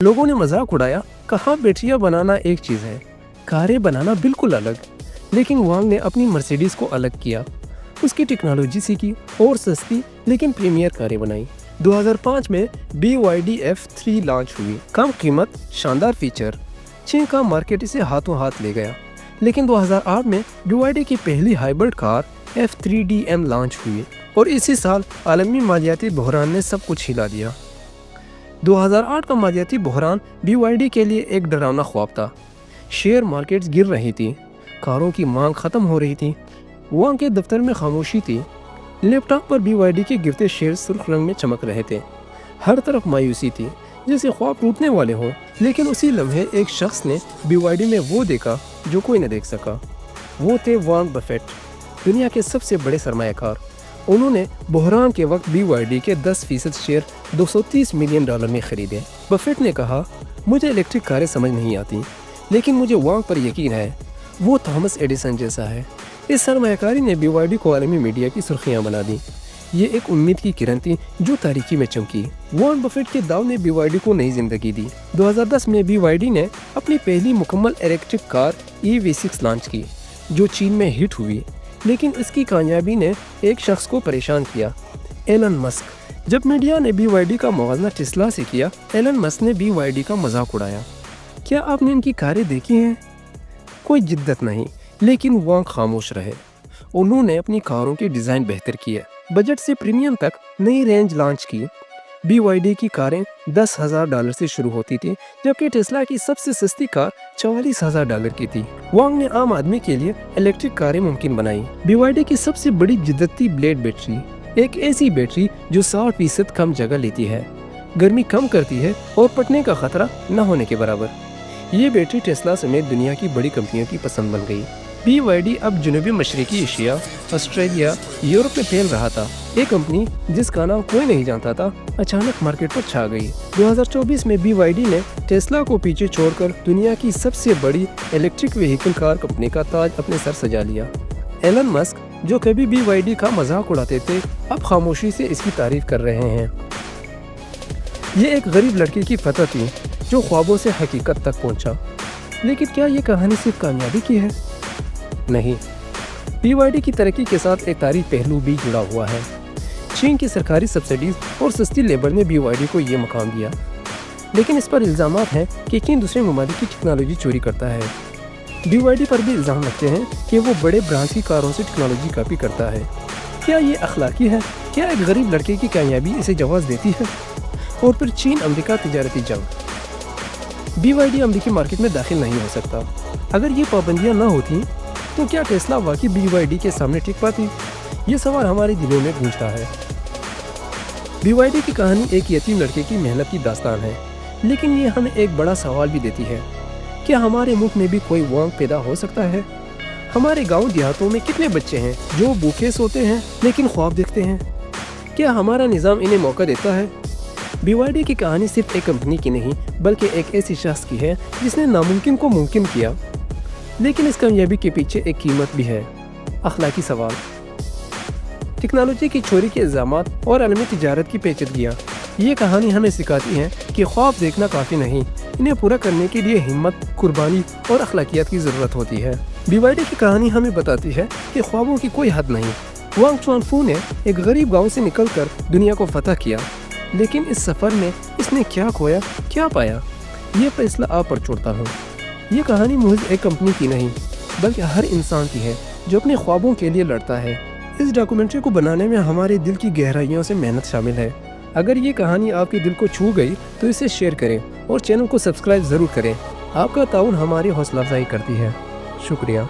लोगों ने मजाक उड़ाया, कहा बैटरियां बनाना एक चीज़ है, कारें बनाना बिल्कुल अलग। लेकिन वांग ने अपनी मर्सिडीज़ को अलग किया, उसकी टेक्नोलॉजी सीखी और सस्ती लेकिन प्रीमियर कारें बनाई। 2005 में BYD F3 लॉन्च हुई। कम कीमत, शानदार फीचर, चीन का मार्केट इसे हाथों हाथ ले गया। लेकिन 2008 में BYD की पहली हाइब्रिड कार F3DM लॉन्च हुई और इसी साल आलमी मालियाती बहरान ने सब कुछ हिला दिया। 2008 का मालियाती बहरान BYD के लिए एक डरावना ख्वाब था। शेयर मार्केट्स गिर रही थी, कारों की मांग खत्म हो रही थी। वांग के दफ्तर में खामोशी थी। लैपटॉप पर BYD के गिरते शेयर सुर्ख रंग में चमक रहे थे। हर तरफ मायूसी थी, जैसे ख्वाब टूटने वाले हों। लेकिन उसी लम्हे एक शख्स ने BYD में वो देखा जो कोई न देख सका। वो थे वॉरेन बफेट, दुनिया के सबसे बड़े सरमायाकार। उन्होंने बहरान के वक्त BYD के 10% शेयर $230 मिलियन में खरीदे। बफेट ने कहा, मुझे इलेक्ट्रिक कारें समझ नहीं आती, लेकिन मुझे वांग पर यकीन है, वो थॉमस एडिसन जैसा है। इस सरमायाकारी ने BYD को आलमी मीडिया की सुर्खियां बना दी। ये एक उम्मीद की किरण थी जो तारीकी में चमकी। वॉरेन बफेट के दाव ने BYD को नई जिंदगी दी। 2010 में BYD ने अपनी पहली मुकम्मल इलेक्ट्रिक कार EV6 लॉन्च की, जो चीन में हिट हुई। लेकिन इसकी कामयाबी ने एक शख्स को परेशान किया, एलन मस्क। जब मीडिया ने BYD का मुवाजना टेस्ला से किया, एलन मस्क ने BYD का मजाक उड़ाया। क्या आपने इनकी कारें देखी हैं? कोई जिद्दत नहीं, लेकिन वांग खामोश रहे। उन्होंने अपनी कारों के डिज़ाइन बेहतर किए, बजट से प्रीमियम तक नई रेंज लॉन्च की। BYD की कारें $10,000 से शुरू होती थी, जबकि टेस्ला की सबसे सस्ती कार $44,000 की थी। वांग ने आम आदमी के लिए इलेक्ट्रिक कारें मुमकिन बनाई। BYD की सबसे बड़ी जिद्दत थी ब्लेड बैटरी, एक ऐसी बैटरी जो 60% कम जगह लेती है, गर्मी कम करती है और फटने का खतरा न होने के बराबर। ये बैटरी टेस्ला समेत दुनिया की बड़ी कंपनियों की पसंद बन गई। BYD अब जनूबी मशरकी एशिया, ऑस्ट्रेलिया, यूरोप में फैल रहा था। एक कंपनी जिसका नाम कोई नहीं जानता था, अचानक मार्केट पर छा गई। 2024 में BYD ने टेस्ला को पीछे छोड़कर दुनिया की सबसे बड़ी इलेक्ट्रिक व्हीकल कार कंपनी का ताज अपने सर सजा लिया। एलन मस्क, जो कभी BYD का मजाक उड़ाते थे, अब खामोशी से इसकी तारीफ कर रहे हैं। ये एक गरीब लड़के की फतह थी जो ख्वाबों से हकीकत तक पहुंचा। लेकिन क्या ये कहानी सिर्फ कामयाबी की है? नहीं, BYD की तरक्की के साथ एक तारीखी पहलू भी जुड़ा हुआ है। चीन की सरकारी सब्सिडीज और सस्ती लेबर ने BYD को ये मकाम दिया। लेकिन इस पर इल्ज़ामात हैं कि चीन दूसरे ममालिक की टेक्नोलॉजी चोरी करता है। BYD पर भी इल्ज़ाम लगते हैं कि वो बड़े ब्रांड्स की कारों से टेक्नोलॉजी कॉपी करता है। क्या ये अखलाकी है? क्या एक गरीब लड़के की कामयाबी इसे जवाब देती है? और फिर चीन अमेरिका तिजारती जंग। BYD अमेरिकी मार्केट में दाखिल नहीं हो सकता। अगर ये पाबंदियाँ न होती तो क्या टेस्ला वाकई BYD के सामने टिक पाती? ये सवाल हमारे दिलों में गूंजता है। BYD की कहानी एक यतीम लड़के की मेहनत की दास्तान है, लेकिन ये हमें एक बड़ा सवाल भी देती है, क्या हमारे मुल्क में भी कोई वांग पैदा हो सकता है? हमारे गांव देहातों में कितने बच्चे हैं जो भूखे सोते हैं लेकिन ख्वाब देखते हैं? क्या हमारा निज़ाम इन्हें मौका देता है? BYD की कहानी सिर्फ एक कंपनी की नहीं, बल्कि एक ऐसी शख्स की है जिसने नामुमकिन को मुमकिन किया। लेकिन इस कामयाबी के पीछे एक कीमत भी है, अखलाकी सवाल, टेक्नोलॉजी की चोरी के इल्ज़ामात और अलमी तिजारत की पेचीदगियाँ। ये कहानी हमें सिखाती है कि ख्वाब देखना काफ़ी नहीं, इन्हें पूरा करने के लिए हिम्मत, कुर्बानी और अखलाकियात की ज़रूरत होती है। BYD की कहानी हमें बताती है कि ख्वाबों की कोई हद नहीं। वांग चुआनफू ने एक गरीब गाँव से निकलकर दुनिया को फतह किया, लेकिन इस सफ़र में इसने क्या खोया, क्या पाया, ये फैसला आप पर छोड़ता हूँ। ये कहानी मुझे एक कंपनी की नहीं, बल्कि हर इंसान की है जो अपने ख्वाबों के लिए लड़ता है। इस डॉक्यूमेंट्री को बनाने में हमारे दिल की गहराइयों से मेहनत शामिल है। अगर ये कहानी आपके दिल को छू गई तो इसे शेयर करें और चैनल को सब्सक्राइब ज़रूर करें। आपका ताउन हमारी हौसला अफजाई करती है। शुक्रिया।